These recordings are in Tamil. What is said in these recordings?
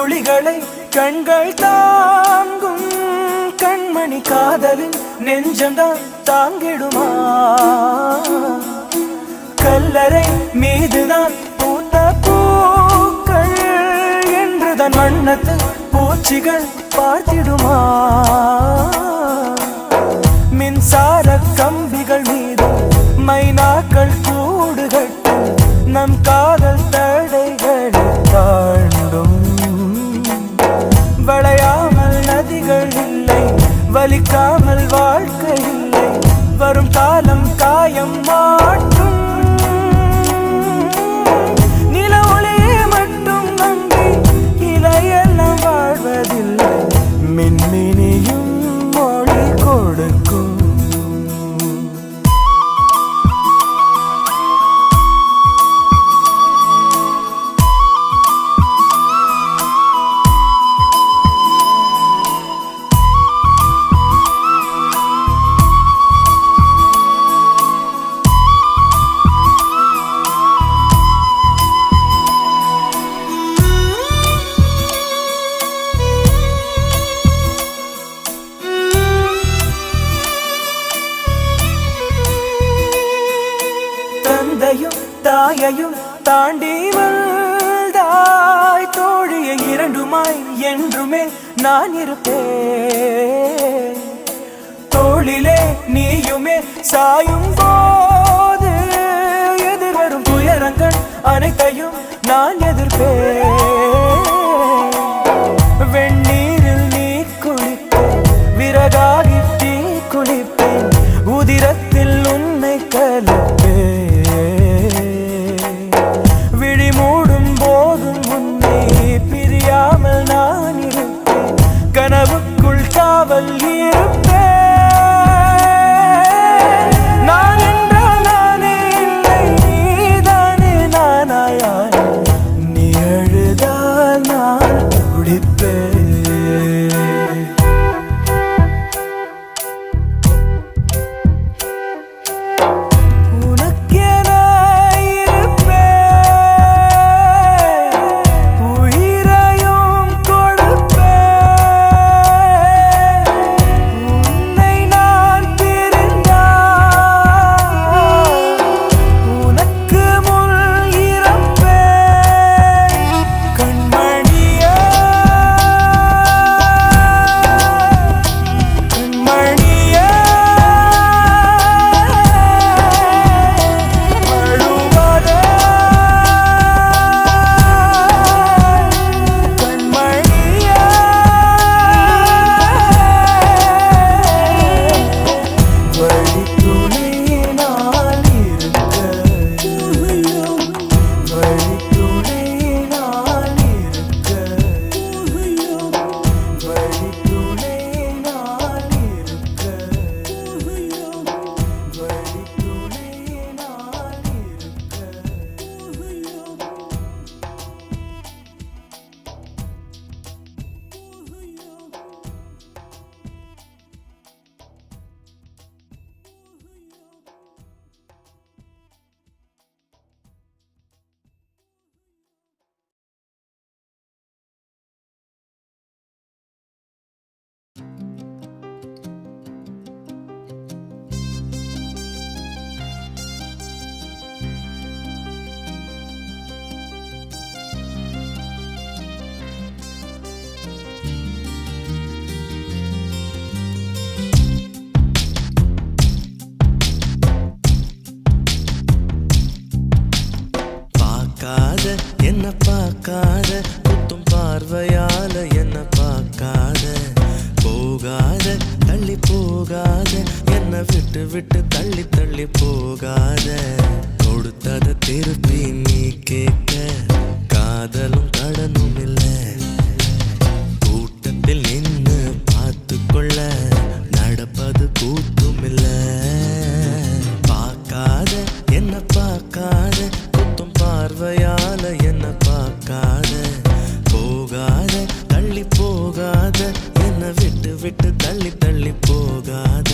துளிகளை கண்கள் தாங்கும் கண்மணி காதலின் நெஞ்சம்தான் தாங்கிடுமா கல்லறை மீதுதான் பூத்த பூக்கள் என்றுதான் வண்ணத்து பூச்சிகள் பார்த்திடுமா மின்சார கம்பிகள் மீது மைனாக்கள் கூடு கட்டு நம் காதல் தடைகளை தாண்டும் வளையாமல் நதிகள் இல்லை வலிக்காமல் வாழ்க்கை இல்லை வரும் காலம் காயம் மாற்றும் நில ஒளியை மட்டும் நம்பி இலையெல்லாம் வாழ்வதில்லை மின்மினியும் மொழி கொடுக்கும் தாயையும் தாண்டி வந்தாய் தோழியை இரண்டுமாய் என்றுமே நான் இருப்பேன் தோளிலே நீயுமே சாயும் போது எதிர்வரும் துயரங்கள் அனைத்தையும் நான் எதிர்ப்பேன் வெந்நீரில் நீ குளிப்பேன் விறகாகி தீ குளிப்பேன் உதிரத்தில் உன்னை கலப்பேன் நான் இருப்பேன் கனவுக்குள் காவல் இருப்பேன் நான் என்றால் நானே இல்லை நீதானே நானாயான் நீ அழுதால் நான் குடிப்பேன் என்ன பார்க்காத குத்தும் பார்வையால என்ன பார்க்காத போகாத தள்ளி போகாத என்ன விட்டு விட்டு தள்ளி தள்ளி போகாத கொடுத்தத திருப்பி நீ கேட்க காதலும் கடனும் இல்லை கூட்டத்தில் நின்று பார்த்து கொள்ள நடப்பது கூத்தும் இல்லை பார்க்காத என்ன பார்க்காத குத்தும் பார்வையால என்ன பார்க்காத போகாத தள்ளி போகாத என்ன விட்டு விட்டு தள்ளி தள்ளி போகாத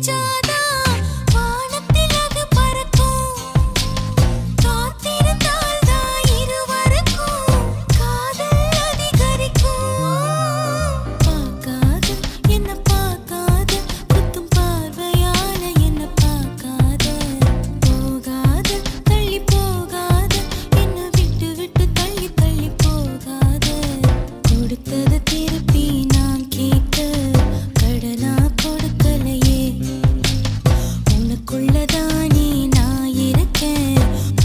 நெஞ்சாதா வானத்தில் அது பறக்கும் காத்திருந்தால் தான் இருவருக்கும் காதல் அதிகரிக்கும் பார்க்காத என்ன பார்க்காத குத்தும் பார்வையால என்ன பார்க்காத போகாத தள்ளி போகாத என்ன விட்டு விட்டு தள்ளி தள்ளி போகாத கொடுத்தது திருப்பி நான் கேட்க கடனா கொடுக்கலையே உனக்குள்ளதானே நான் இருக்கேன்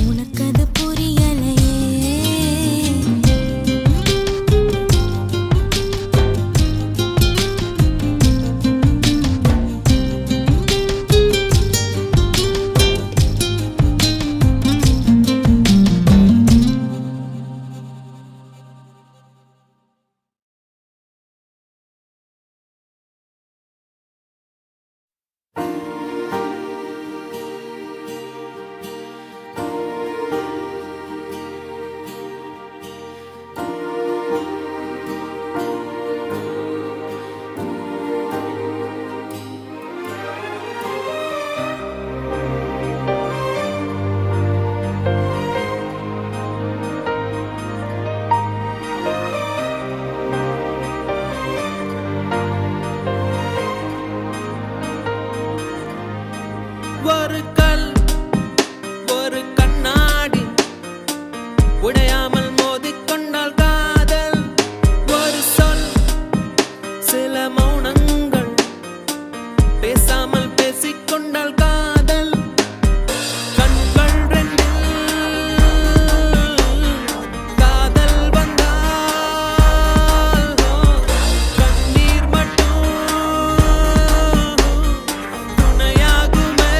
உனக்கு அது புரியலையே ஒரு கல் ஒரு கண்ணாடி உடையாமல் மோதிக்கொண்டால் காதல் ஒரு சொல் சில மௌனங்கள் பேசாமல் பேசிக்கொண்டால் காதல் கண்கள் ரெண்டில் காதல் வந்தால் கண்ணீர் மட்டும் துணையாகுமே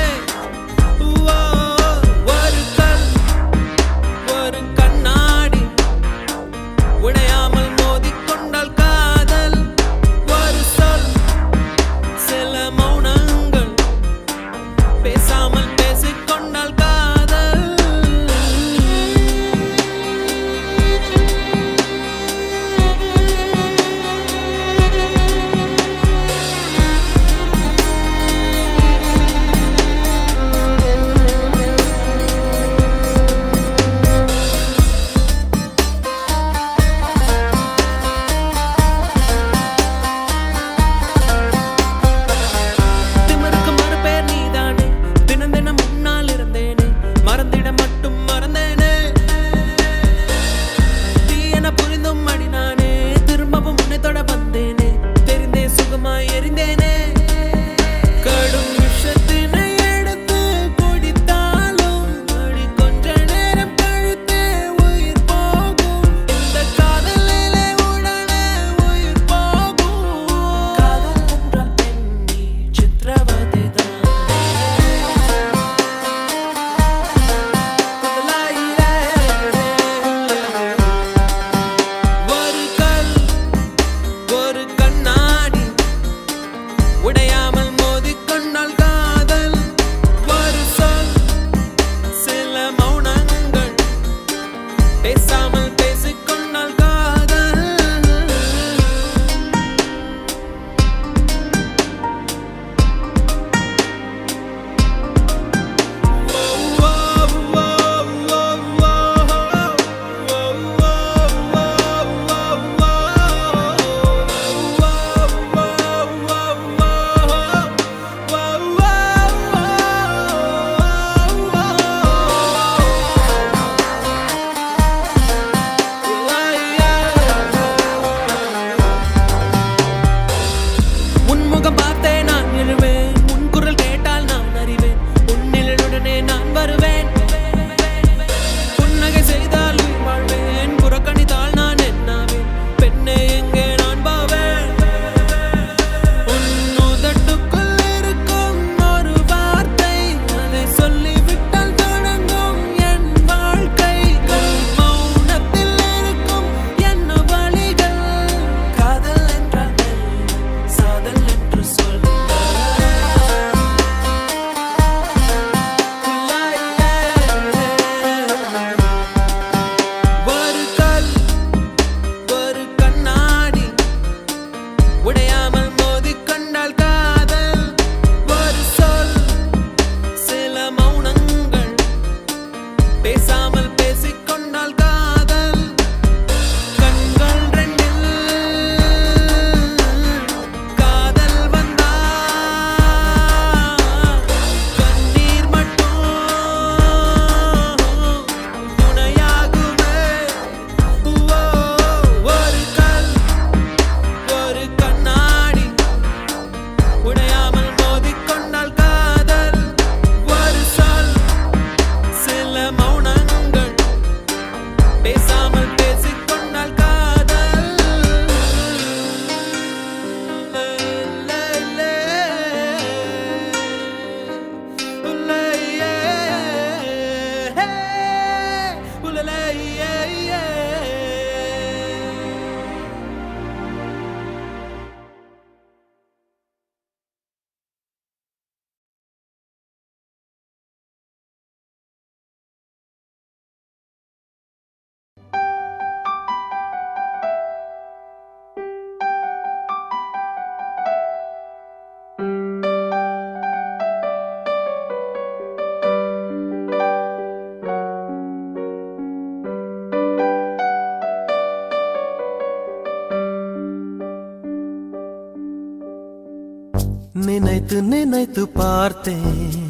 நினைத்து நினைத்து பார்த்தேன்,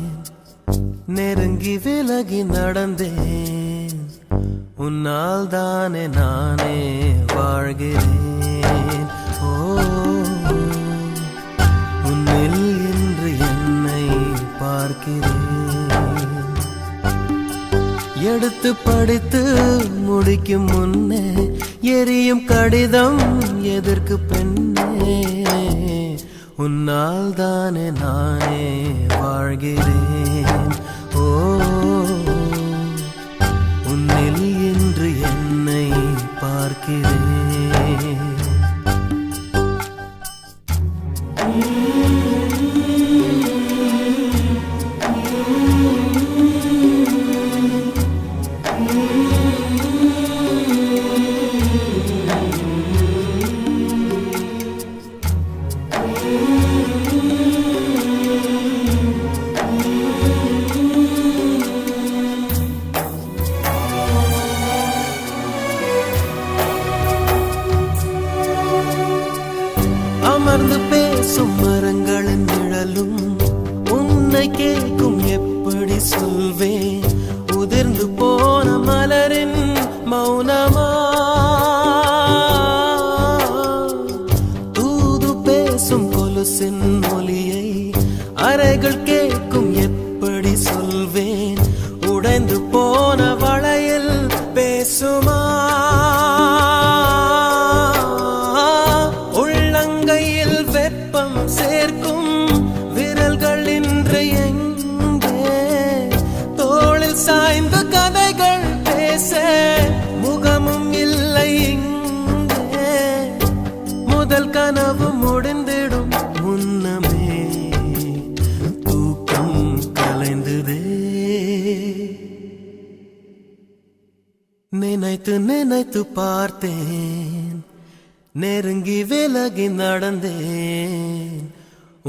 நெருங்கி விலகி நடந்தேன். உன்னால் தானே நானே வாழ்கிறேன். ஓ, உன்னில் இன்று என்னை பார்க்கிறேன். எடுத்து படித்து முடிக்கும் முன்னே எரியும் கடிதம் எதற்கு பெண்ணே? உன்னால் தானே நானே வாழ்கிறேன். ஓ, உன்னில் இன்று என்னை பார்க்கிறேன். அமர்ந்து பேசும் மரங்களின் நிழலும் உன்னை கேட்கும், எப்படி சொல்வேன்? உதிர்ந்து போன மலரின் மௌனமா? தூது பேசும் கொலுசின் ஒலியை அறைகள் கேட்கும், எப்படி சொல்வேன்? உடைந்து போன வளையல் பேசுமா? உள்ளங்கையில் வெப்பம் சேர்க்கும் விரல்கள் இன்று எங்கே? தோளில் சாய்ந்து கதைகள் பேச முகமும் இல்லை இங்கே. முதல் கனவு முடிந்திடும் முன்னமே தூக்கம் கலைந்ததே. நினைத்து நினைத்து பார்த்தேன், நெருங்கி விலகி நடந்தேன்.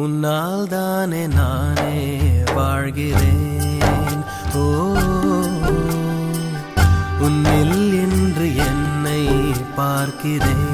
உன்னால் தானே நானே வாழ்கிறேன். ஓ, உன்னில் இன்று என்னை பார்க்கிறேன்.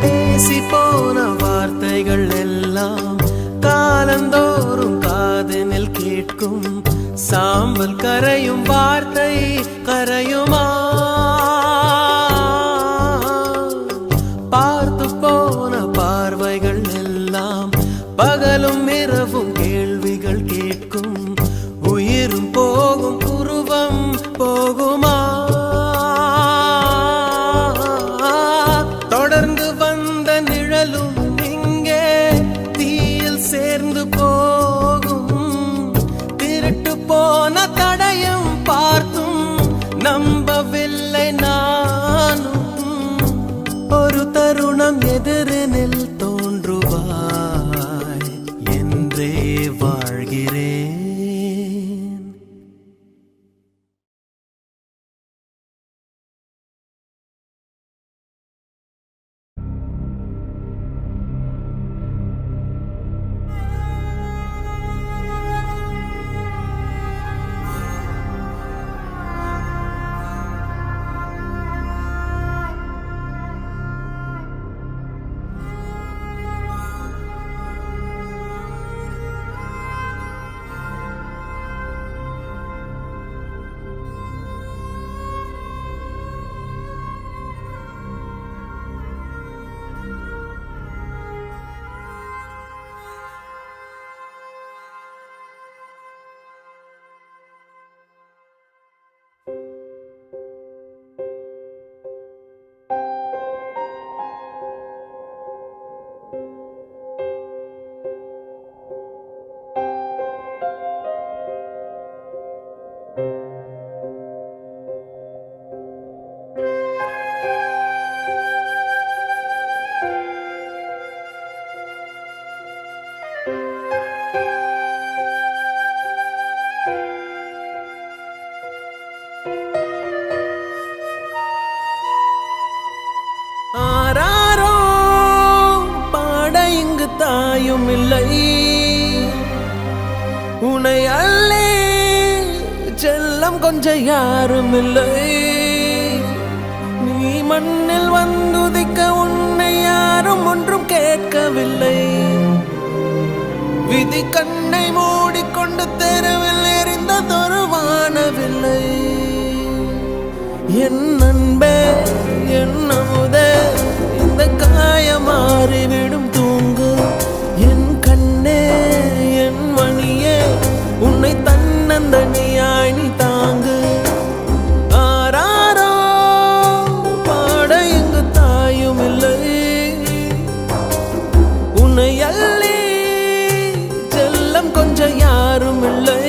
பேசி போன வார்த்தைகள் எல்லாம் காலந்தோறும் காதனில் கேட்கும். சாம்பல் கரையும் வார்த்தை கரையுமா? பார்த்து போன பார்வைகள் எல்லாம் பகலும் இரவும் கேள்விகள் கேட்கும். உயிரும் போகும், உருவம் போகுமா? தொடர்ந்து வந்த நிழலும் இங்கே தீயில் சேர்ந்து போகும். திருட்டு போன தடையும் பார்த்தும் நம்பவில்லை நானும். ஒரு தருணம் எதிரினில் தோன்றுவாய் என்றே வாழ்கிறேன். இல்லை. உன்னை அள்ளி செல்லம் கொஞ்சம் யாரும் இல்லை. நீ மண்ணில் வந்துதிக்க உன்னை யாரும் ஒன்றும் கேட்கவில்லை. விதி கண்ணை மூடிக்கொண்டு தெருவில் எறிந்ததொரு வானவில்லை. என் அன்பே என் அமுதே இந்த காயம் மாறிவிடும் தூங்கு. என் கண்ணே என் மணியே உன்னை தன்னந்தனியாய் நீ தாங்கு. ஆராரோ பாட இங்கு தாயும் இல்லை. உன்னை அள்ளி செல்லம் கொஞ்சம் யாரும் இல்லை.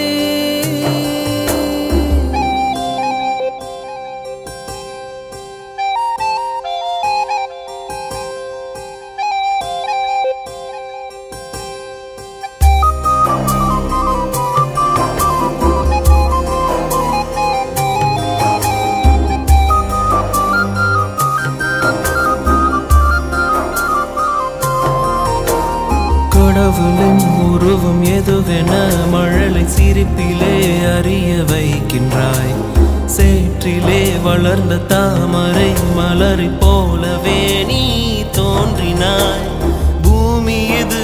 கடவுளின் உருவம் எதுவென மழலை சிரிப்பிலே அறிய வைக்கின்றாய். சேற்றிலே வளர்ந்த தாமரை மலரை போலவே நீ தோன்றினாய். பூமி இது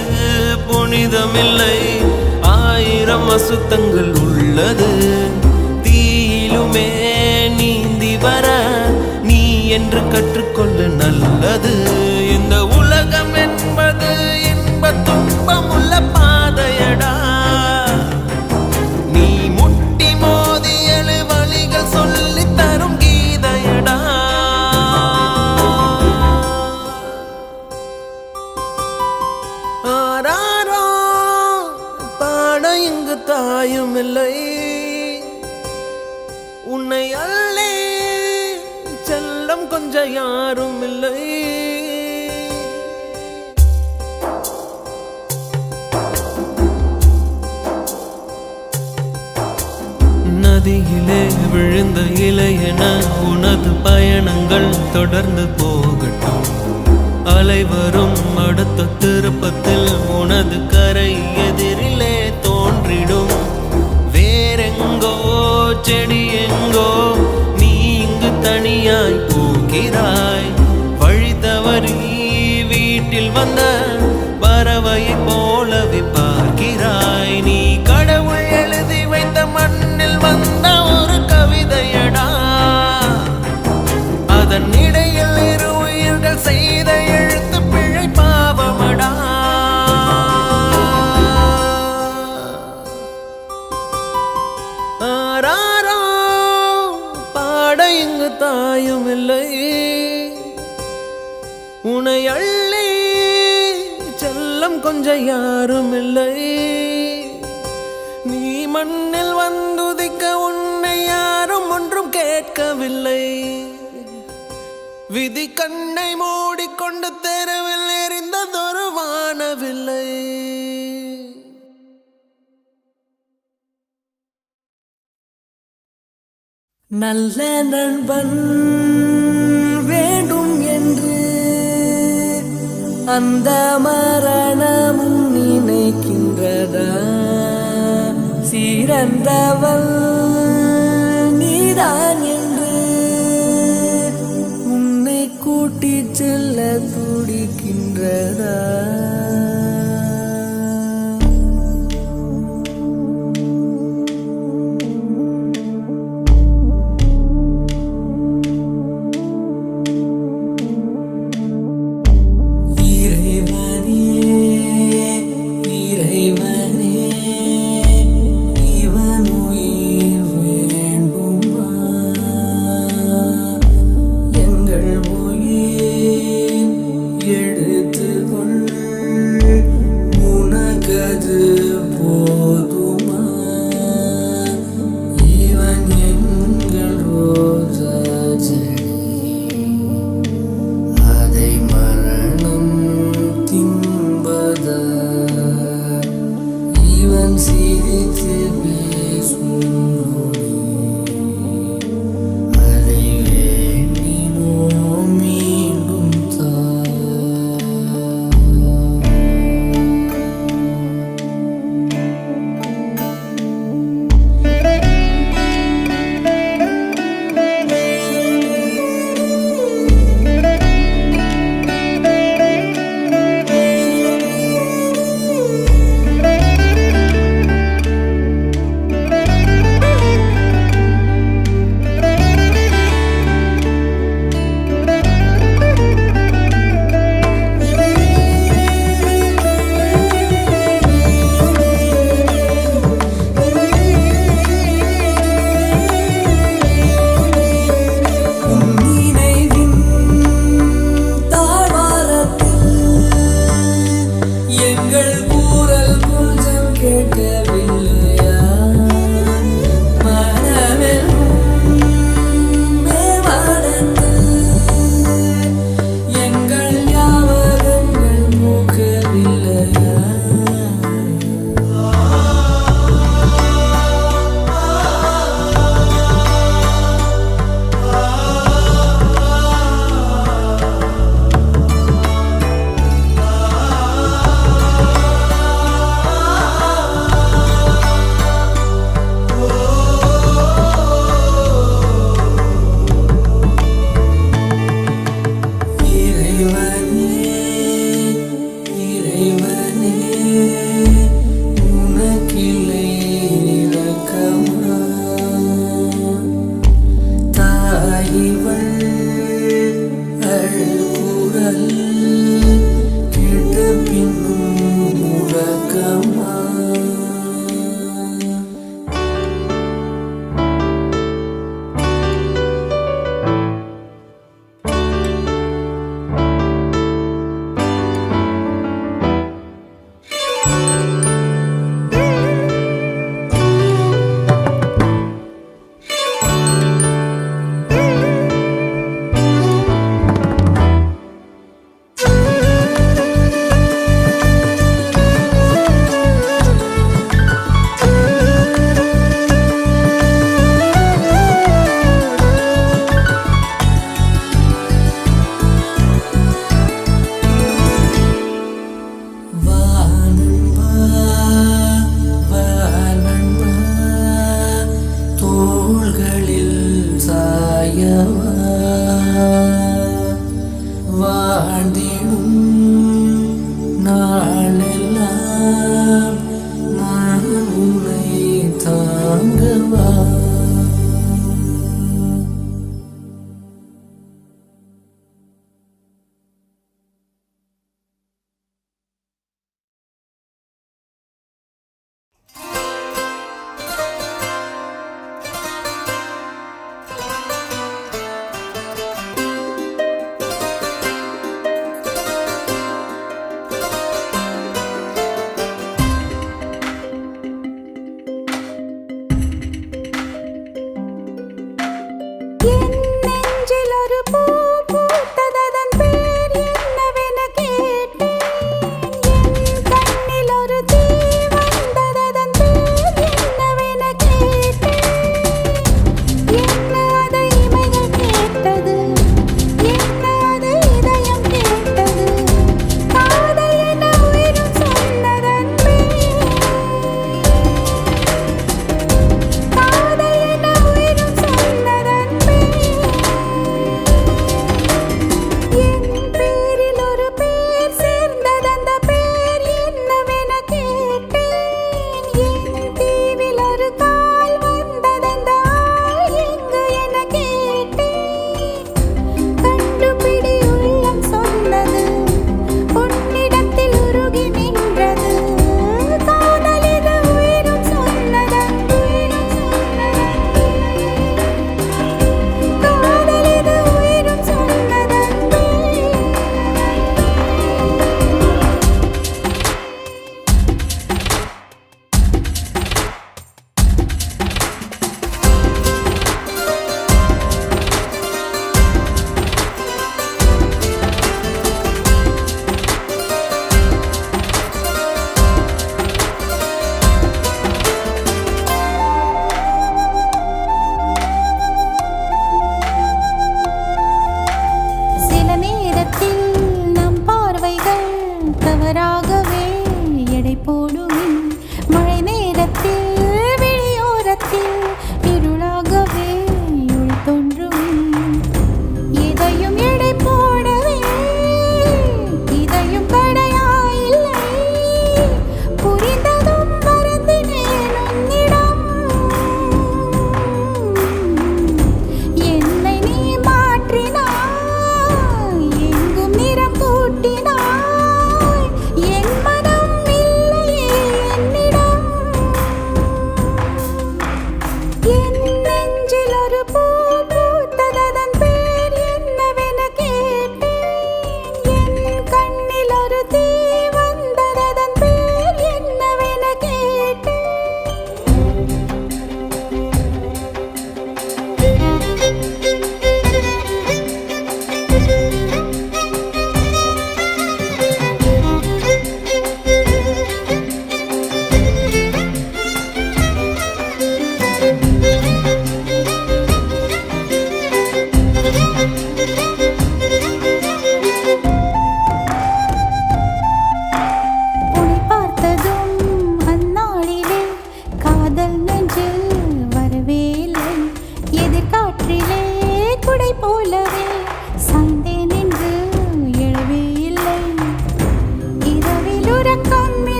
புனிதமில்லை, 1000 அசுத்தங்கள் உள்ளது. தீயிலுமே நீந்தி வர நீ என்று கற்றுக்கொள்ள நல்லது. இந்த உலகம் என்பது துன்பமுள்ள பாதையடா. நீ முட்டி மோதியலு வழிகள் சொல்லி தரும் கீதையடா. ஆராரோ பாட இங்கு தாயும் இல்லை. உன்னை அள்ளி செல்லம் கொஞ்சம் யாரும் இல்லை. நதியிலே விழுந்த இலையென உனது பயணங்கள் தொடர்ந்து போகட்டும். அலை வரும் அடுத்த திருப்பத்தில் உனது கரை எதிரிலே தோன்றிடும். வேறெங்கோ செடி எங்கோ நீ இங்கு தனியாய் போகிறாய். வழி தவறி வீட்டில் வந்த பறவையை போலவே பார்க்கிறாய். நீ கடவுள் எழுதி வைத்த மண்ணில் வந்த ஒரு கவிதையடா. அதன் இடையில் இரு உயிர்கள் செய்த எழுத்து பிழை பாவமடா. ஆராரோ பாட இங்கு தாயும் இல்லை. உன்னை அள்ளி செல்லம் கொஞ்சம் யாரும் இல்லை. நீ மண்ணில் வந்துதிக்க உன்னை யாரும் ஒன்றும் கேட்கவில்லை. விதி கண்ணை மூடிக்கொண்டு தெருவில் எறிந்ததொரு வானவில்லை. நல்ல நண்பன் வேண்டும் என்று அந்த மரணமும் நினைக்கின்றதா? சிறந்தவள் நீதான் என்று உன்னை கூட்டிச் செல்ல துடிக்கின்றதா?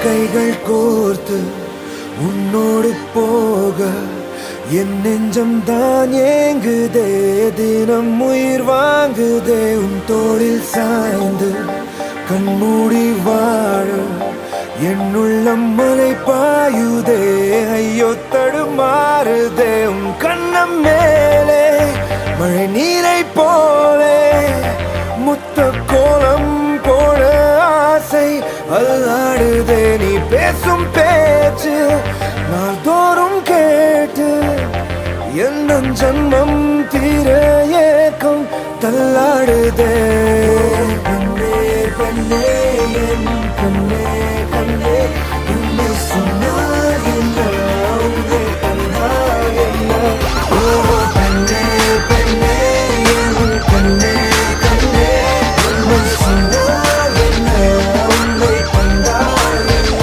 கைகள் கோர்த்து உன்னோடு போக என் நெஞ்சம் தான் ஏங்குதே, தினம் உயிர் வாங்குதே. உன் தோளில் சாய்ந்து கண்மூடி வாழ என் உள்ளம் மலை பாயுதே, ஐயோ தடுமாறுதே. உன் கண்ணம் மேலே மழை நீரை போலே முத்த கோலம் போட ஆசை அல்லாடுதே. நீ பேசும் பேச்சு நாள்தோறும் கேட்டு என் ஜன்மம் தீர ஏக்கம் தள்ளாடுதே. கண்ணே கண்ணே என் கண்ணே கண்ணே உன்னை சொன்னால் என்ன, உன்னை கண்டால் என்ன. ஓ கண்ணே கண்ணே என் கண்ணே கண்ணே உன்னை சொன்னால் என்ன, உன்னை கண்டால் என்ன.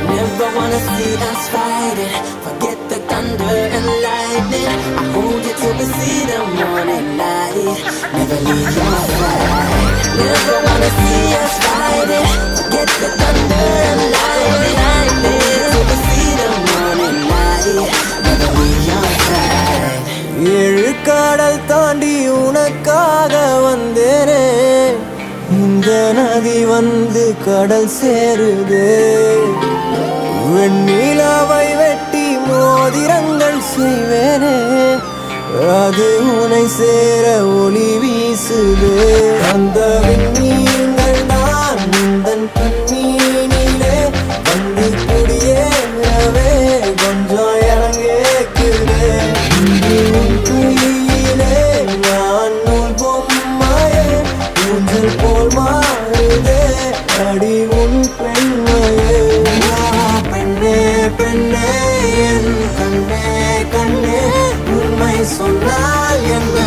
Never wanna see us fighting. Forget the thunder and lightning. I hold you till we see the morning light. Never leave your side. Never wanna see us fighting. Forget the thunder and lightning. Till we see the morning light. Never leave your side. ஏழு கடல் தாண்டி உனக்காக வந்தேனே, இந்த நதி வந்து கடல் சேருதே. வெண்ணிலாவை வெட்டி மோதிரங்கள் செய்வேனே, அது உனை சேர ஒளி வீசுதே. அந்த விண்மீன்கள் நான் உந்தன் கண்ணீனிலே வந்து குடியேறவே கொஞ்சம் இறங்கேக்குதே. உன் கையிலே நான் நூல் பொம்மையே ஊஞ்சல் போல் மாறுதே, அடி உன் பெண்மையே. பெண்ணே பெண்ணே என் கண்ணே கண்ணே உண்மை சொன்னால் என்ன,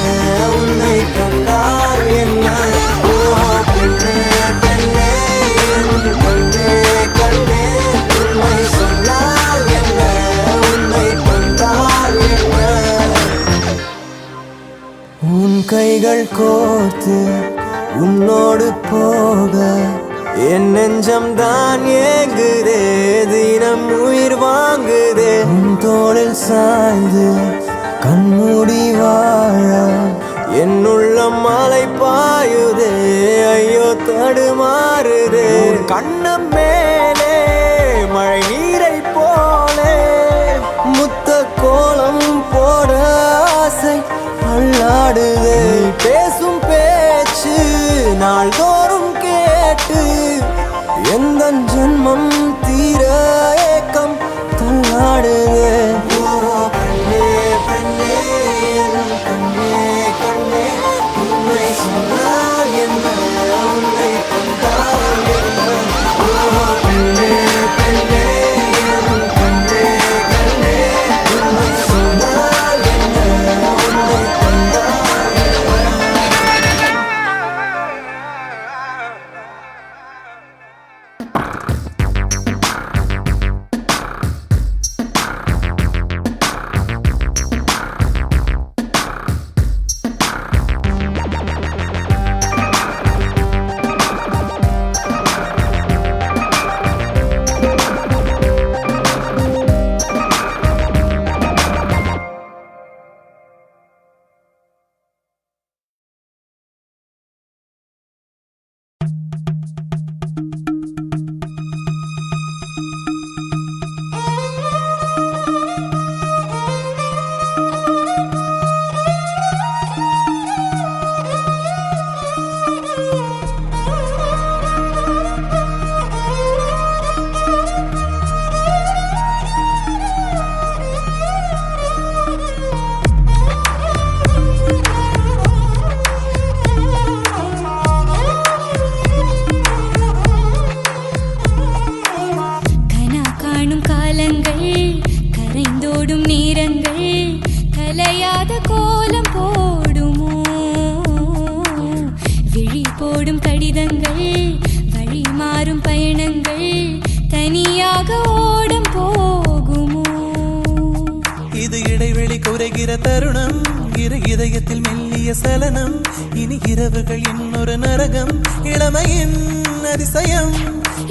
உன்னை கண்டால் என்ன. ஓ பெண்ணே பெண்ணே என் கண்ணே கண்ணே உண்மை சொன்னால் என்ன, உன்னை கண்டால் என்ன. உன் கைகள் கோர்த்து உன்னோடு போக என் நெஞ்சம் தான் ஏங்குதே, தினம் உயிர் வாங்குதே. உன் தோளில் சாய்ந்து கண்மூடி வாழ என் உள்ளம் மலை பாயுதே, ஐயோ தடுமாறுதே. கண்ணம் மேலே மழை நீரை போலே முத்த கோலம் போட ஆசை அல்லாடுதே. பேசும் பேச்சு நாள்தோறும் கேட்டு எந்த ஜன்மம் தீர ஏக்கம் தள்ளாடுதே. பெண்ணே பெண்ணே என் கண்ணே கண்ணே உன்னை சொன்னால் என்ன, உன்னை கண்டால் என்ன. கடிதங்கள் வழி மாறும் பயணங்கள் தனியாக ஓடம் போகுமோ இது இடைவெளி குறைகிற தருணம் இரு இதயத்தில் மெல்லிய சலனம் இனி இரவுகள் இன்னொரு நரகம் இளமையின் அதிசயம்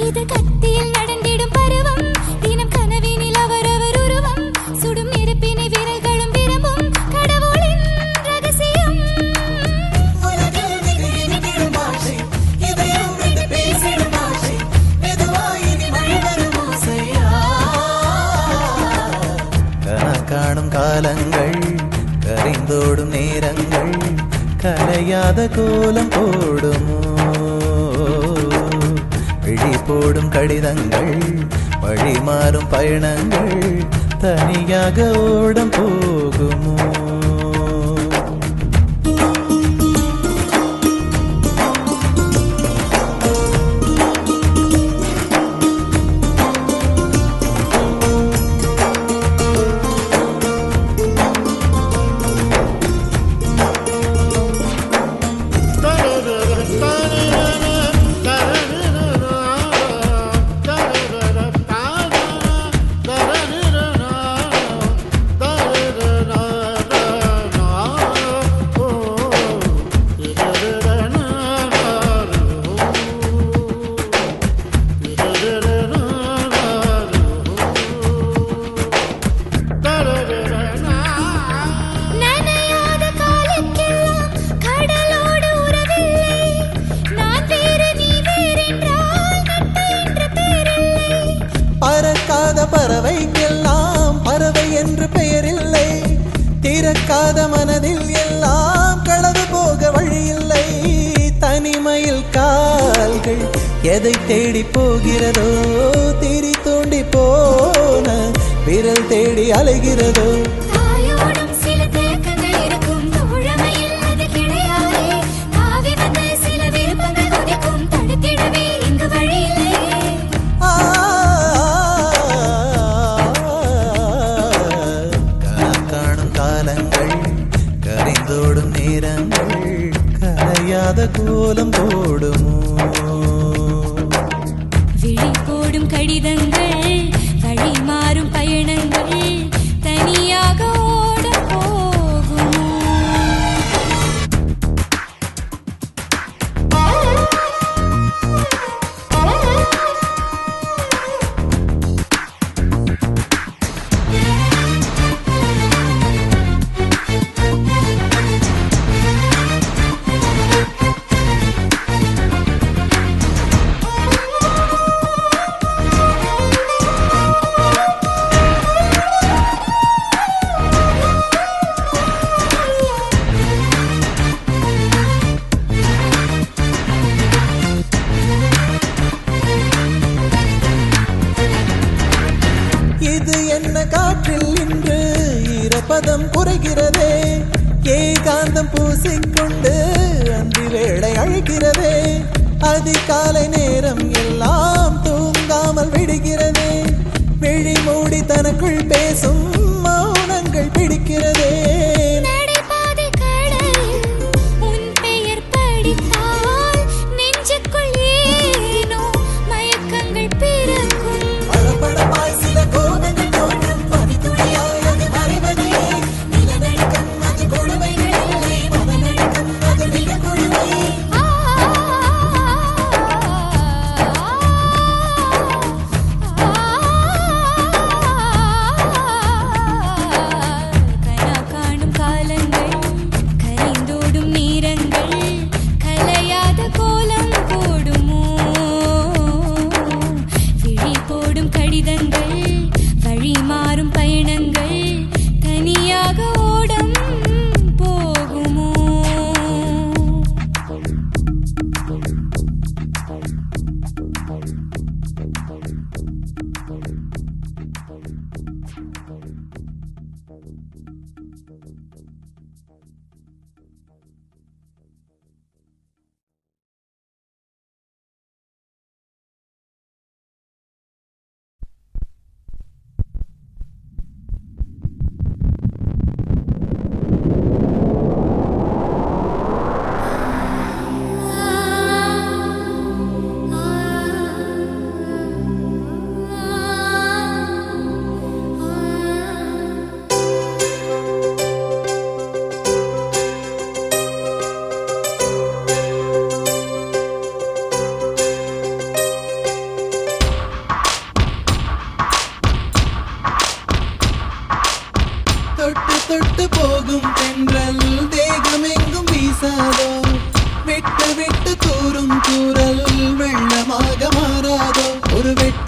இது கத்தியில் நடந்திடும் பருவம் தினம் கனவினில் அவரவர் உருவம் சுடும் நெருப்பினை விரல்களும் விரும்பும் கடவுளின் ரகசியம் உலகில் மிக இனிதிடும் பாஷை இதயம் விட்டு பேசிடும் பாஷை மெதுவாய் இனி மழை வரும் ஓசையா காணும் காலங்கள் கரைந்தோடும் நேரங்கள் கரையாத கோலம் போடுமோ விழி போடும் கடிதங்கள் வழி மாறும் பயணங்கள் தனியாக ஓடம் போகுமோ நனையாத காலுக்கெல்லாம் கடலோடு உறவில்லை நான் வேறு நீ வேறென்றால் நட்பு என்ற பேரில்லை பறக்காத பறவைக்கெல்லாம் பறவை என்று பெயரில்லை திறக்காத மனதில் எல்லாம் களவு போக வழியில்லை தனிமையில் கால்கள் எதை தேடி போகிறதோ திரி தூண்டி போன விரல் தேடி அலைகிறதோ தாயோடும் சில தேக்கங்கள் இருக்கும் தோழமையில் அது கிடையாதே தாவி வந்து சில விருப்பங்கள் உதிக்கும் தடுத்திடவே இங்கு வழியில்லை காணும் காலங்கள் கரைந்தோடும் நேரங்கள் கரையாத கோலம் போடுமோ விழி போடும் கடிதங்கள் வழி மாறும் பயணங்கள் தனியாக ஓடம் போகுமோ இது என்ன காற்றில் இன்று ஈரப்பதம் குறைகிறதே ஏகாந்தம் பூசிக்கொண்டு அந்தி வேளை அழைக்கிறதே அதிகாலை நேரம் எல்லாம் தூங்காமல் விடுகிறதே விழி மூடி தனக்குள் பேசும் மௌனங்கள் பிடிக்கிறதே நடைபாதை கடலில் உன் பெயர் படித்தால் நெஞ்சுக்குள் ஏனோ மயக்கங்கள் பிறக்கும் படபடப்பாய் சில கோபங்கள் தோன்றும் பனித்துளியாய் அது மறைவதே நிலநடுக்கம் அது கொடுமைகள் இல்லை மனநடுக்கம் அது மிக கொடுமை கனா காணும் காலங்கள் கரைந்தோடும் நேரங்கள் கலையாத கோலம் போடுமோ விழி போடும் கடிதங்கள் வழி மாறும் பயணங்கள் தனியாக ஓடம் போகுமோ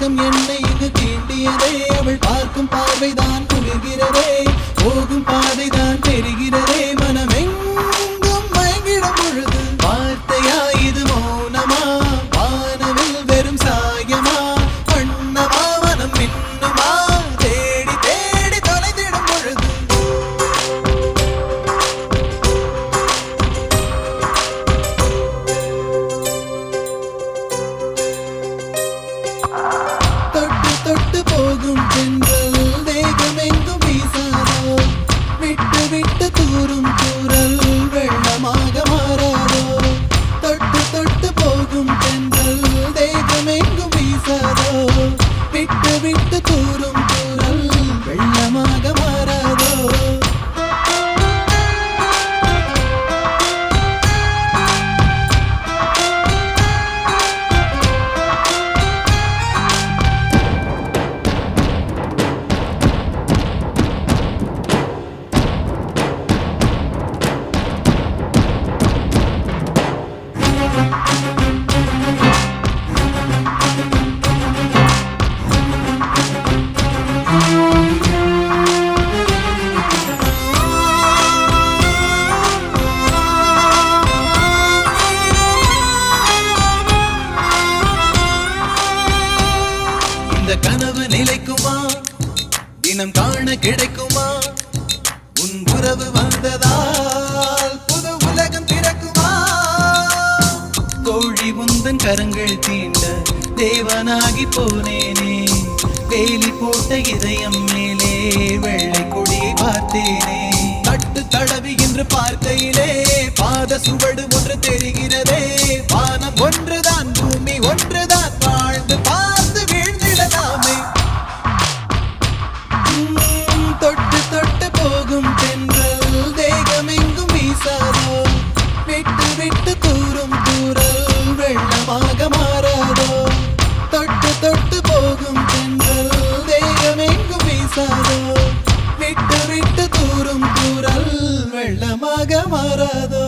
வெட்கம் என்னை இங்கு தீண்டியதே அவள் பார்க்கும் பார்வைதான் குளிர்கிறதே போகும் பாதைதான் தெரிகிறதே மனமெங்கும் மயங்கிடும் பொழுது வார்த்தையா இது மௌனமா வானவில் வெறும் சாயமா வண்ணமா மனம் மின்னுமா தேடி தேடி தொலைந்திடும் பொழுது தொட்டு தொட்டு போகும் தென்றல் தேகமெங்கும் வீசாதோ விட்டு விட்டு தூரும் தூரல் வெள்ளமாக மாறாதோ தொட்டு தொட்டு போகும் தென்றல் தேகமெங்கும் வீசாதோ விட்டு விட்டு தூரும் தூரல் வெள்ளமாக மாறாதோ இந்த கனவு நிலைக்குமா தினம் காண கிடைக்குமா உன் உறவு வந்ததால் புது உலகம் பிறக்குமா கோழி உந்தன் கரங்கள் தீண்ட தேவனாகி போனேனே வேலி போட்ட இதயம் மேலே வெள்ளை கொடியை பார்த்தேனே தட்டு தடவி என்று பார்க்கையிலே பாத சுவடு ஒன்று தெரிகிறதே வானம் ஒன்றுதான் பூமி ஒன்றுதான் வாழ்ந்து பார்த்து வீழ்ந்திடலாமே தொட்டு தொட்டு போகும் தென்றல் தேகமெங்கும் வீசாதோ விட்டு விட்டு தூரும் தூரல் வெள்ளமாக மாறாதோ தொட்டு தொட்டு போகும் தென்றல் தேகமெங்கும் வீசாதோ விட்டு விட்டு தூரும் தூரல் வெள்ளமாக மாறாதோ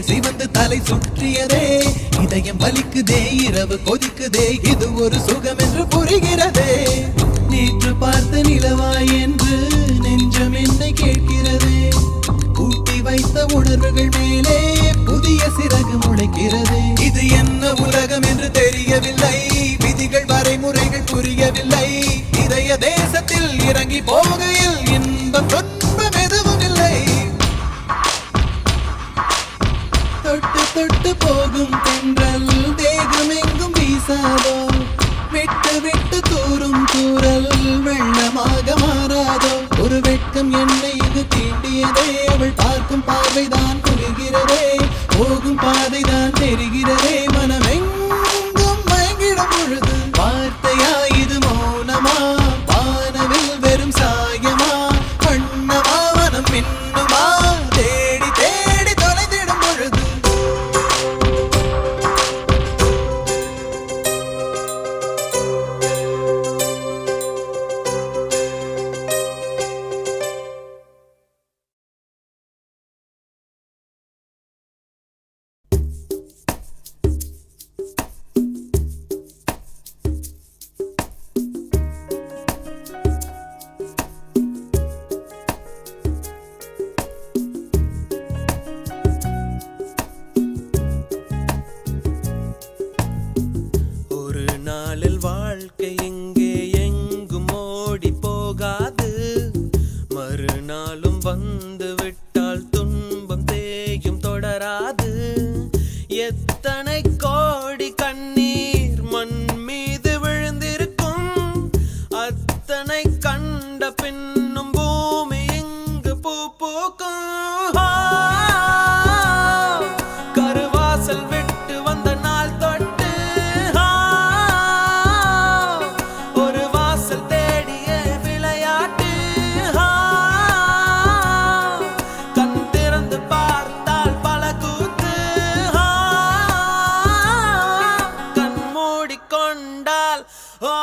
சிவந்து தலை சுற்றியதே இதயம் வலிக்குதே இரவு கொதிக்குதே இது ஒரு சுகம் என்று புரிகிறதே நேற்று பார்த்த நிலவாய் என்று நெஞ்சம் என்னை கேட்கிறதே கூட்டி வைத்த உணர்வுகள் மேலே புதிய சிறகு முளைக்கிறதே இது என்ன உலகம் என்று தெரியவில்லை விதிகள் வரைமுறைகள் புரியவில்லை இதய தேசத்தில் இறங்கி போகையில் இன்பம் துன்பம் எதுவும் இல்லை தொட்டு தொட்டு போகும் தென்றல் தேகமெங்கும் வீசாதோ விட்டு விட்டு தூரும் தூரல் வெள்ளமாக மாறாதோ ஒரு வெட்கம் என்னை இது தீண்டியதே அவள் பார்க்கும் பார்வைதான் குளிர்கிறதே போகும் பாதைதான் தெரிகிறதே மனமெங்கும் மயங்கிடும் பொழுது வார்த்தையா இது மௌனமா வானவில் வெறும் சாயமா வண்ணமா மனம் மின்னுமா தேடி தேடி தொலைந்திடும் பொழுது கொண்டால் ஓ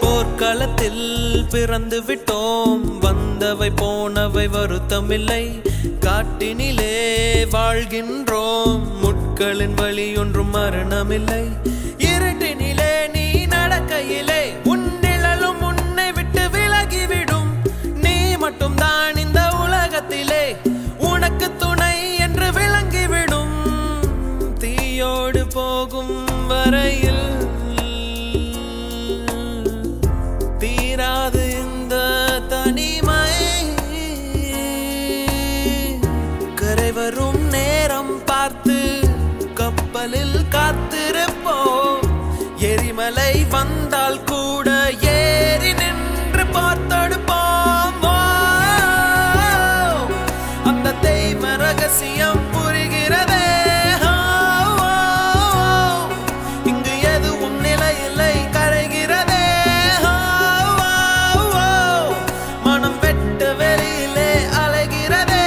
போர்க்களத்தில் பிறந்து விட்டோம், வந்தவை போனவை வருத்தமில்லை. காட்டினிலே வாழ்கின்றோம், முட்களின் வழி ஒன்றும் மரணமில்லை. இருட்டினிலே நீ நடக்கையிலே உன் நிழலும் உன்னை விட்டு விலகிவிடும். நீ மட்டும் தான் இந்த உலகத்திலே உனக்கு துணை என்று விளங்கிவிடும். தீயோடு போகும் வரையில் தீராது இந்த தனிமை. கரை வரும் நேரம் பார்த்து கப்பலில் காத்திருப்போம். எரிமலை வந்தால் கூட ஏறி நின்று பார்த்தெடுப்போம். அந்த தெய்வ ரகசியம் புரிகிறதே. இங்கு எதுவும் நிலையில்லை, கரைகிறதே. மனம் வெட்ட வெளியிலே அலைகிறதே.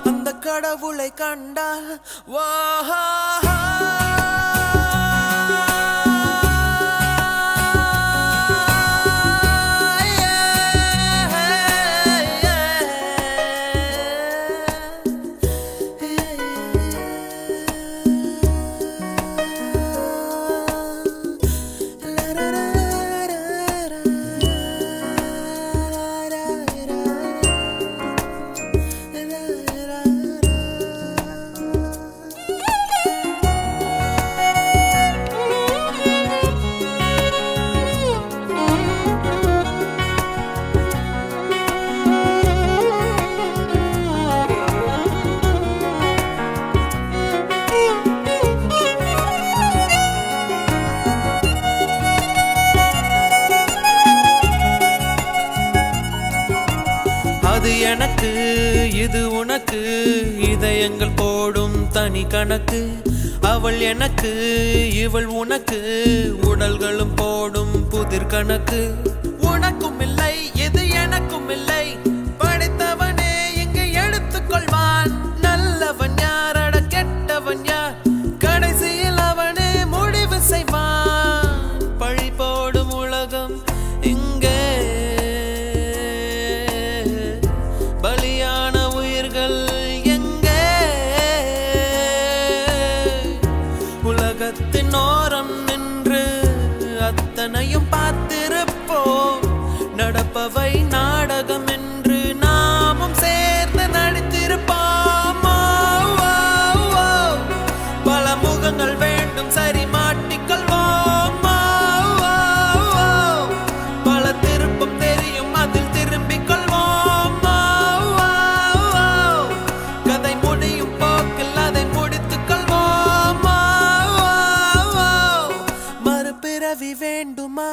அந்த கடவுளை கண்டால் அது எனக்கு இது உனக்கு, இதயங்கள் போடும் தனி கணக்கு. அவள் எனக்கு இவள் உனக்கு, உடல்களும் போடும் புதிர் கணக்கு. உனக்கும் இல்லை இது எனக்கும் இல்லை, படைத்தவனே இங்கு எடுத்துக்கொள்வான். நல்லவன் யாரட கெட்டவன் யார், கடைசியில் அவனே முடிவு செய்வான். பழி போடும் உலகம் இங்கே, பலியான உயிர்கள் எங்கே? உலகத்தின் ஓரம் நின்று அத்தனையும் பார்த்திருப்போம். நடப்பவை நாடகம் என்று நாமும் சேர்ந்து நடித்திருப்போம். பல முகங்கள் வேண்டும், சரி மாட்டிக்கொள்வோம். பல திருப்பம் தெரியும், அதில் திரும்பிக் கொள்வோம். கதை முடியும் போக்கில் அதை முடித்துக் கொள்வோம். மறுபிறவி வேண்டுமா?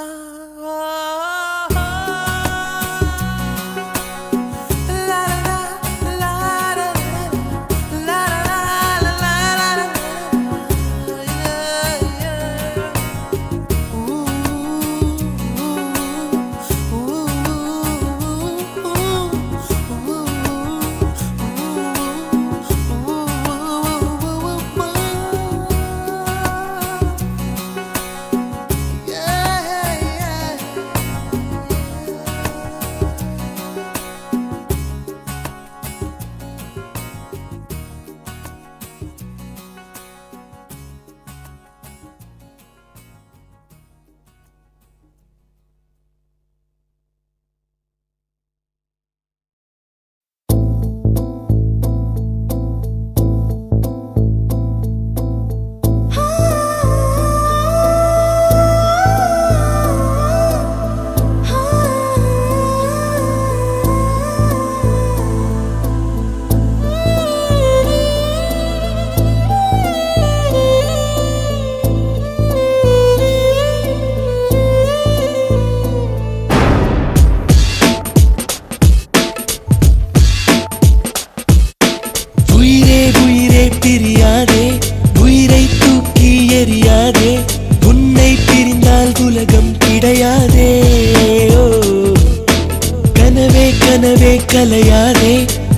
கலையாதே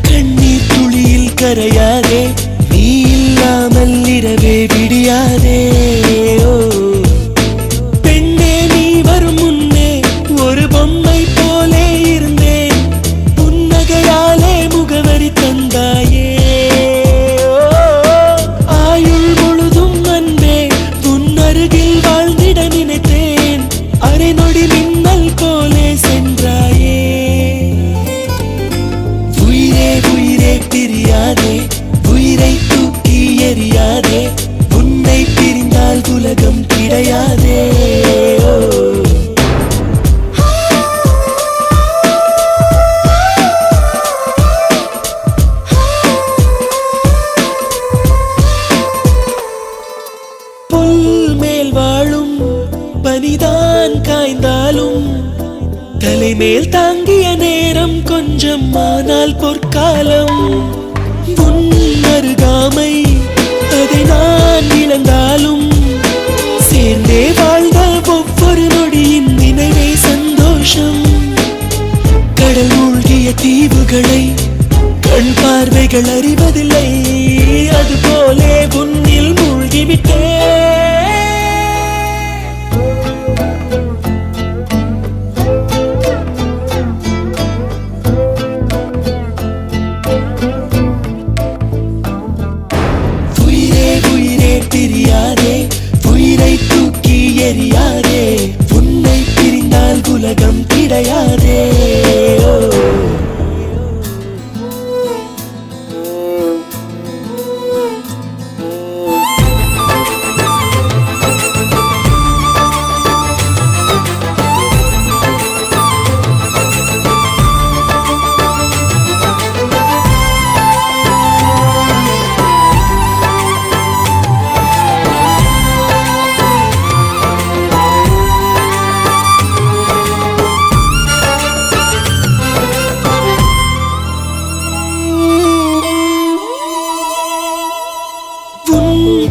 கண்ணீர் துளியில் கரையாதே நீ இல்லாமல் இரவே விடியாதே ஓ பெண்ணே நீ வரும் முன்னே ஒரு பொம்மை போலே இருந்தேன் புன்னகையாலே முகவரி தந்தாயே ஆயுள் முழுதும் அன்பே உன் அருகில் வாழ்ந்திட நினைத்தேன் அரை நொடி மின்னல் போலே சென்றாயே உயிரே உயிரே பிரியாதே உயிரை தூக்கி எறியாதே உன்னை பிரிந்தால் உலகம் கிடையாதே புல் மேல் வாழும் பனிதான் காய்ந்தாலும் தலைமேல் தாங்கிய நேரம் கொஞ்சம் ஆனால் பொற்காலம் உன் அருகாமை அதை நான் இழந்தாலும் சேர்ந்தே வாழ்ந்த ஒவ்வொரு நொடியின் நினைவே சந்தோஷம் கடல் மூழ்கிய தீவுகளை கண் பார்வைகள் அறிவதில்லை அதுபோலே உன்னில் மூழ்கிவிட்டே பிரியாதே உயிரை தூக்கி எறியாதே உன்னை பிரிந்தால் உலகம் கிடையாதே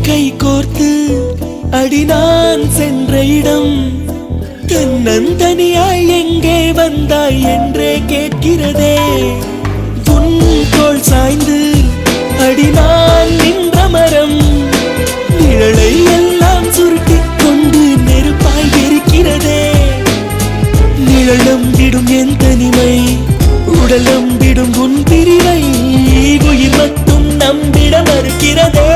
கை கோர்த்து அடி நான் சென்ற இடம் தன்னந்தனியாய் எங்கே வந்தாய் என்றே கேட்கிறதே உன் தோள் சாய்ந்து அடி நான் நின்ற மரம் நிழலை எல்லாம் சுருட்டிக் கொண்டு நெருப்பாய் இருக்கிறதே நிழலம் விடும் என் தனிமை உடலம் விடும் உன் பிரிவை உயிர் மட்டும் நம்பிட மறுக்கிறதே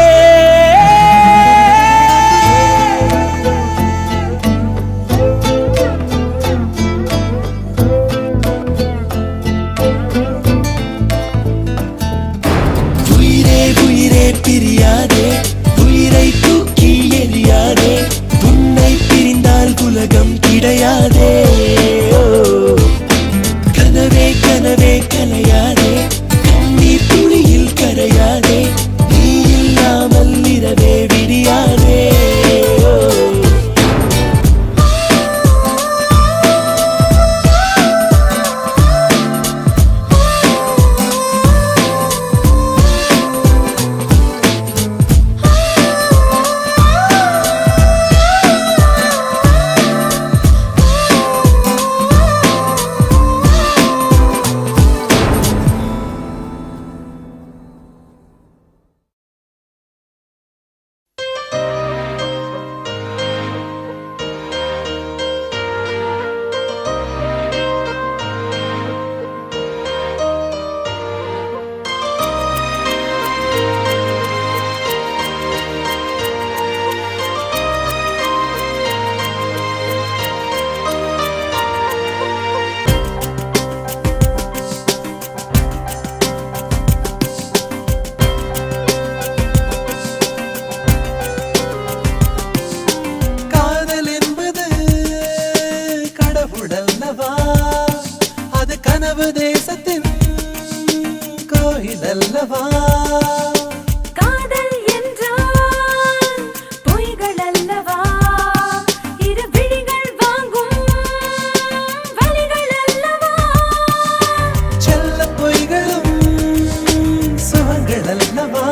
பிரியாதே உயிரை தூக்கி எறியாதே உன்னை பிரிந்தால் உலகம் கிடையாதே கனவே கனவே கலையாதே கண்ணீர் துளியில் கரையாதே நீ இல்லாமல் இரவே விடியாதே கோயிலல்லவா காதல் என்றால் பொய்கள் அல்லவா இரு விழிகள் வாங்கும் வலிகள் அல்லவா செல்ல பொய்களும் சுகங்கள் அல்லவா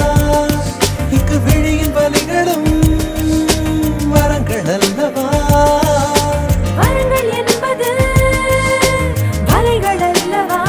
இங்கு விழியின் வலிகளும் வரங்கள் அல்லவா வரங்கள் என்பது வலிகள் அல்லவா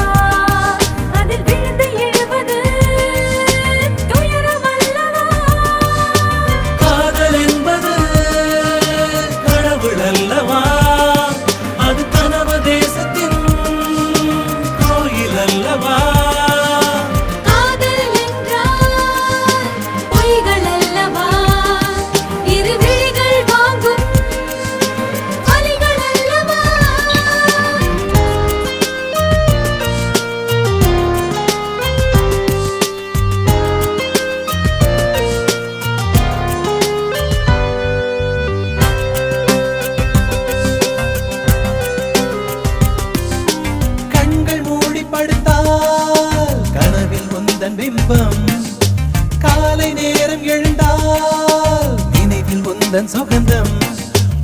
உந்தன் சுகந்தம்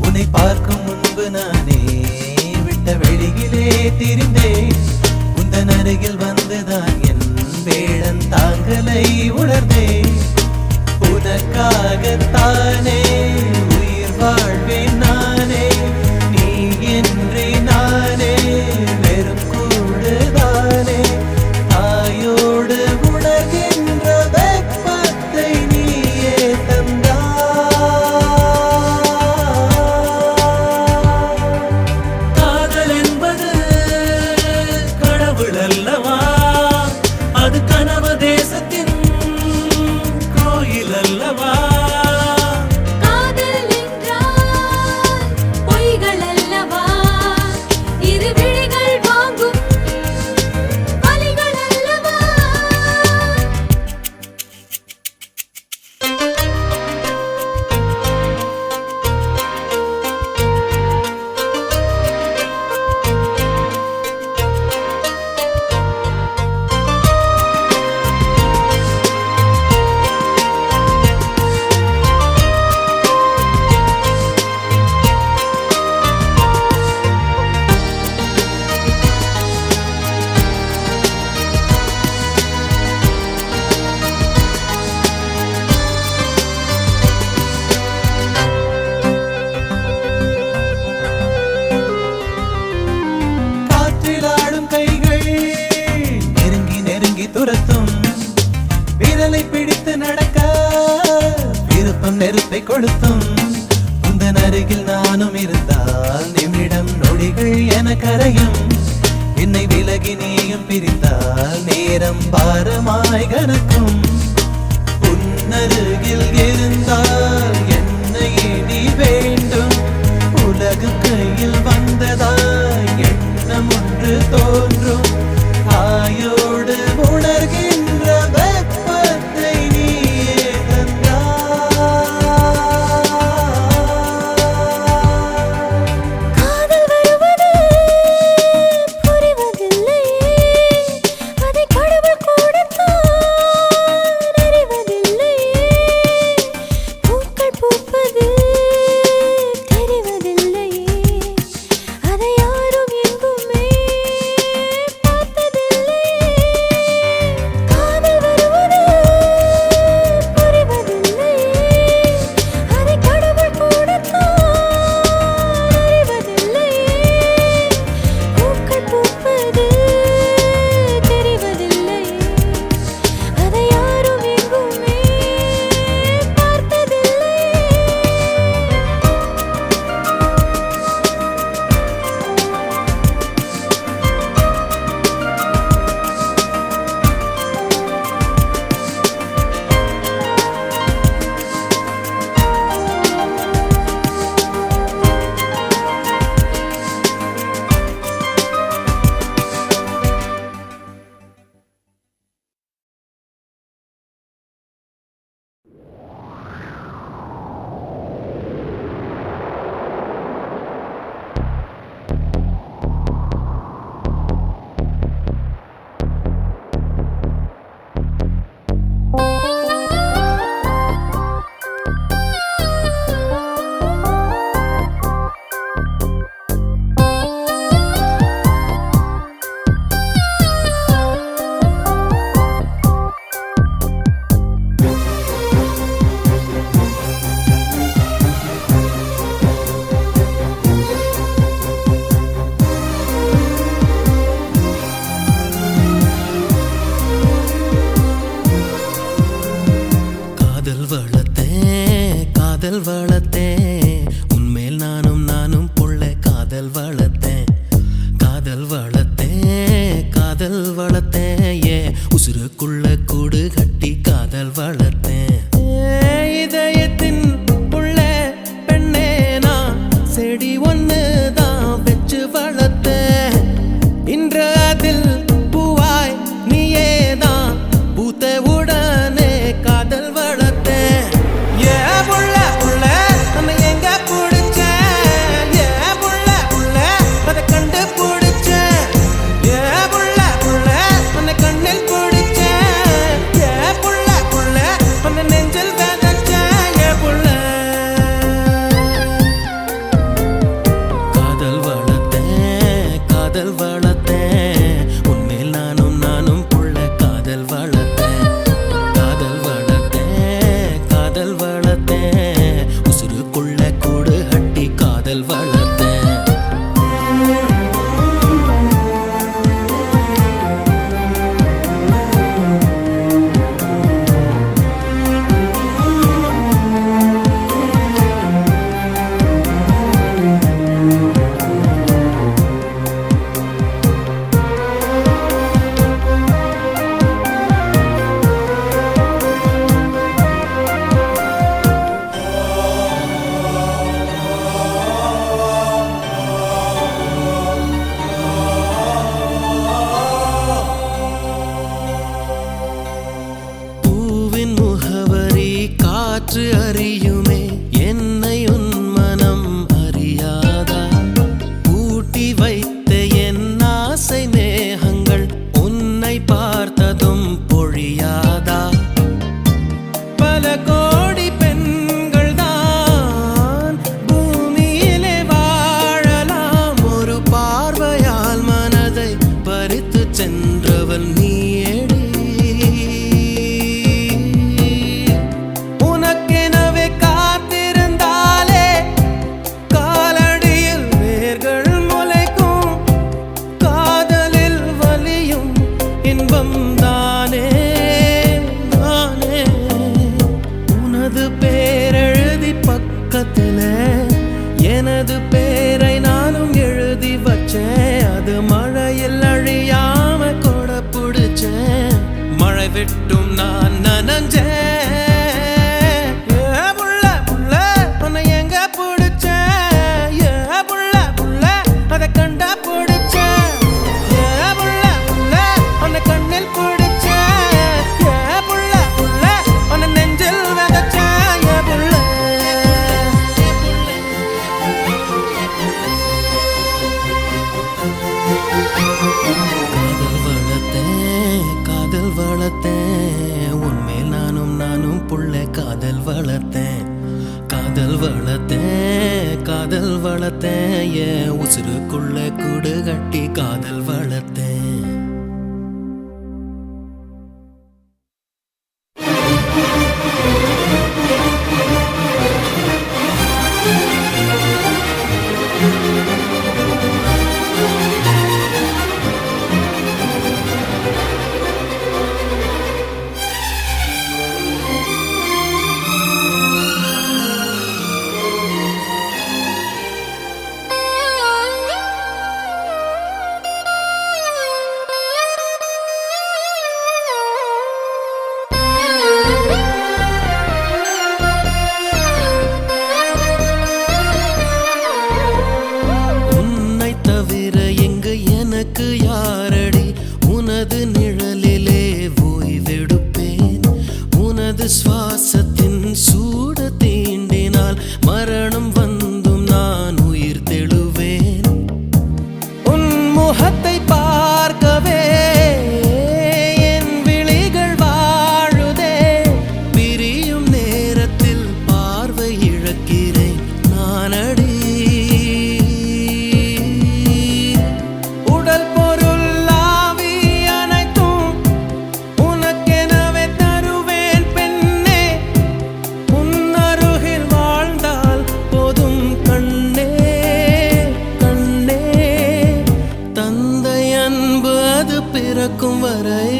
உன்னை பார்க்கும் முன்பு நானே விட்ட வெளியிலே திரிந்தேன் உந்தன் அருகில் வந்துதான் என் வேடன் தாங்கலை உணர்ந்தேன் உனக்காகத்தானே உயிர் வாழ்வேன் நானே நீ என்றே நானே வெறும் கூடுதானே தாயோடு உணர்கின்ற வெப்பத்தை நீயே காதல் என்பது கடவுள் அல்லவா அது கனவு தேசத்தின் கோயில் அல்லவா காதல் என்றால் பொய்கள் அல்லவா இரு விழிகள் வாங்கும் வலிகள் அல்லவா காற்றில் ஆடும் கைகள் நெருங்கி நெருங்கி துரத்தும் விரலை பிடித்து நடக்க விருப்பம் நெருப்பை கொளுத்தும் உந்தன் அருகில் நானும் இருந்தால் நிமிடம் நொடிகள் என கரையும் என்னை விலகி நீயும் பிரிந்தால் நேரம் பாரமாய் கனக்கும் உன்னருகில் இருந்தால் என்னை நீ வேண்டும் உலகு கையில் வந்ததாய் எண்ணம் ஒன்று தோன்றும் ஆயோடு உணர்கின்ற வெப்பத்தை நீயே காதல் வருவது புரிவதில்லை அதை கடவுள் கூடத்தான் அறிவதில்லை பூக்கள் பூப்பது தெரிவதில்லை அதை யாரும் எங்குமே பார்த்ததில்லை காதல் வருவது புரிவதில்லை அதை கடவுள் கூடத்தான் அறிவதில்லை பூக்கள் பூப்பது தெரிவதில்லை அதை யாரும் எங்குமே பார்த்ததில்லை காதல் வளர்த்தேன் உன்மேல் நானும் புள்ள காதல் வளர்த்தேன் ஏ உசுருக்குள்ள கூடு கட்டி காதல் வளர்த்தேன் இதயத்தின் புள்ள பெண்ணே நான் செடி ஒன்று தான் வச்சு வளர்த்தேன் இன்று அதில் பூவாய் நீயே தான் பூத்த உடனே காதல் வளர்த்தேன் ஏ புள்ள புள்ள நம்ம எங்க பிடிச்ச ஏ புள்ள புள்ள அதை கண்டு பிடிச்ச உசுருக்குள்ள கூடு கட்டி காதல் வளர்த்தேன். யாரடி உனது நிழலிலே ஓய்வெடுப்பேன். உனது சுவாசத்தின் சூட தீண்டினால் மரணம் வந்தும் நான் உயிர் தெழுவேன். உன் முகத்தை பார்க்கவே என் விழிகள் வாழுதே. பிரியும் நேரத்தில் பார்வை இழக்கிறேன் நானடி. பிறக்கும் வரை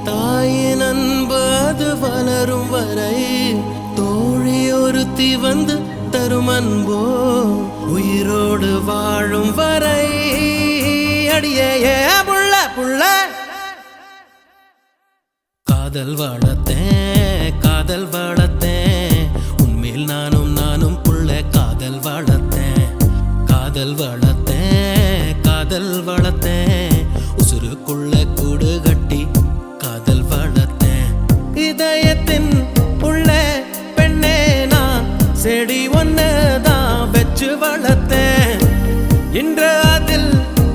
தாயின் அன்பு அது வளரும் வரை தோழி ஒருத்தி வந்து தரும் அன்போ உயிரோடு வாழும் வரை. அடியே புள்ள புள்ள காதல் வளர்த்தேன் காதல் வளர்த்தேன். உன்மேல் நானும் புள்ள காதல் வளர்த்தேன் காதல் வளர்த்தேன் காதல் வளர்த்தேன். உசுருக்குள்ள கூடு கட்டி காதல் வளர்த்தேன். இதயத்தின் உள்ள பெண்ணே நான் செடி ஒன்னுதான் வச்சு வளர்த்தேன். இன்று அதில்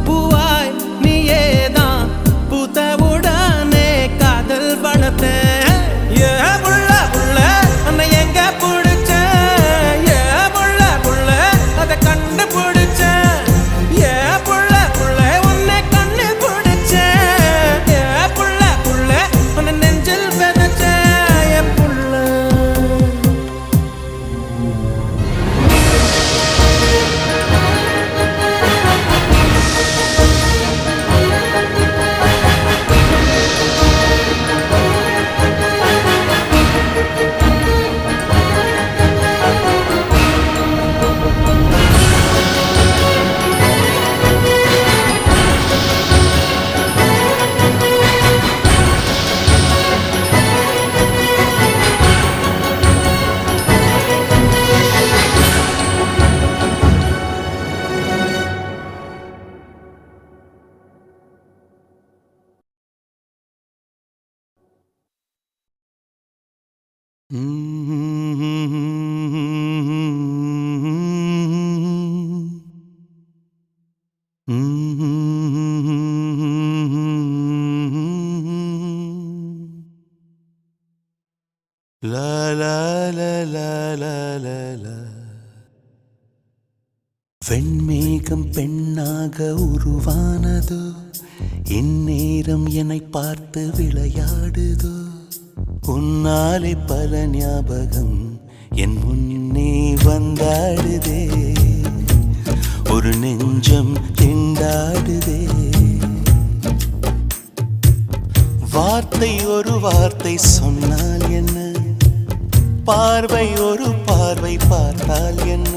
பூவாய் நீயேதான் பூத்தவுடனே காதல் வளர்த்தேன். ஏ புள்ள புள்ள அன்னை எங்க பிடிச்ச ஏ புள்ள புள்ள அதை கண்டுபிடிச்ச ஏ புள்ள புள்ள உன்னை கண்ணு பிடிச்ச ஏ புள்ள புள்ள உன்னை நெஞ்சில் விதைச்ச ஏ புள்ள. La la la la la la la. வெண்மேகம் பெண்ணாக உருவானதோ இந்நேரம் என்னை பார்த்து விளையாடுதோ. உன்னாலே பல ஞாபகம் என் முன்னே வந்தாடுதே. ஒரு நெஞ்சம் திண்டாடுதே. வார்த்தை ஒரு வார்த்தை சொன்னால் என்ன, பார்வை ஒரு பார்வை பார்த்தால் என்ன.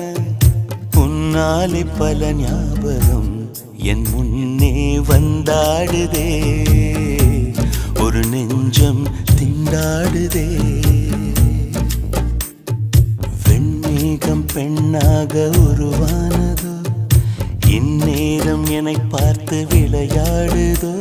உன்னாலே பல ஞாபகம் என் முன்னே வந்தாடுதே. ஒரு நெஞ்சம் திண்டாடுதே. வெண்மேகம் பெண்ணாக உருவானதோ இந்நேரம் என்னை பார்த்து விளையாடுதோ.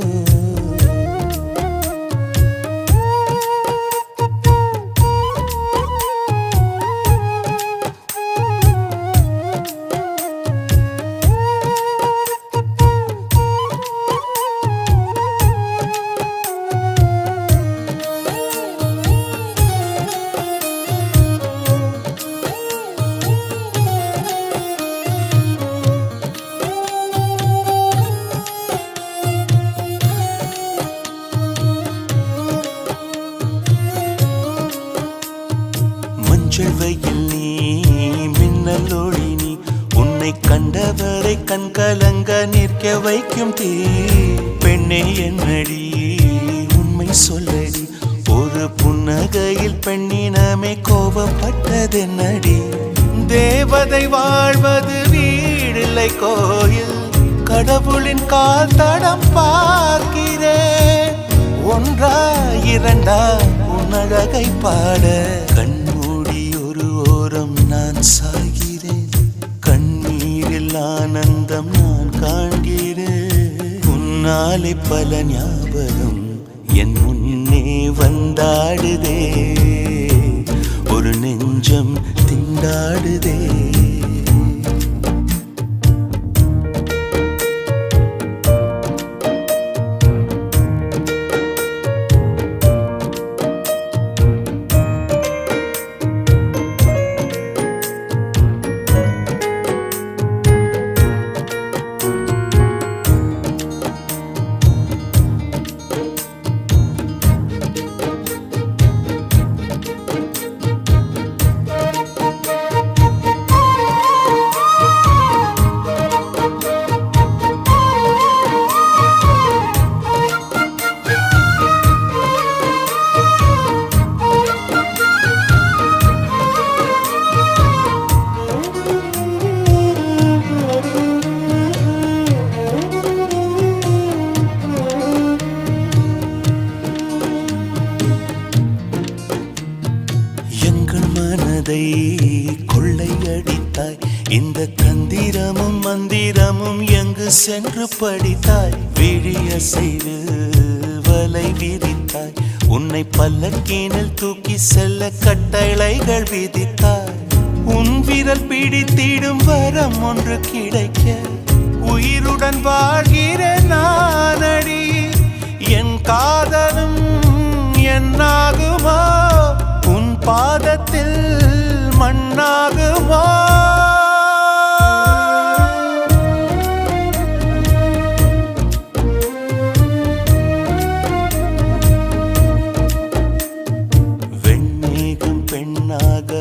உன்னை கண்டவரை கண்கலங்க நிற்க வைக்கும் தீ பெண்ணே என்னடி உண்மை சொல்லடி ஒரு புன்னகையில் பெண்ணினமே கோபப்பட்டதென்னடி தேவதை வாழ்வது வீடில்லை கோயில் கடவுளின் கால் தடம் பார்க்கிறேன் ஒன்றா இரண்டா உன்னழகை பாட கண்மூடி ஒரு ஓரம் நான் சாகிறேன் கண்ணீரில் ஆனந்தம் நான் காண்கிறேன் உன்னாலே பல ஞாபகம் என் முன்னே வந்தாடுதே ஒரு நெஞ்சம் திண்டாடுதே கொள்ளையடித்தாய் இந்த தந்திரமும் மந்திரமும் எங்கு சென்று படித்தாய் விழிய செய்து வலை விரித்தாய் உன்னை பல்லக்கீனில் தூக்கி செல்ல கட்டளைகள் விதித்தாய் உன் விரல் பிடித்திடும் வரம் ஒன்று கிடைக்க உயிருடன் வாழ்கிற நானடி என் காதலும் என்னாகுமா உன் பாதத்தில் மண்ணாகுமா வெண்மேகம் பெண்ணாக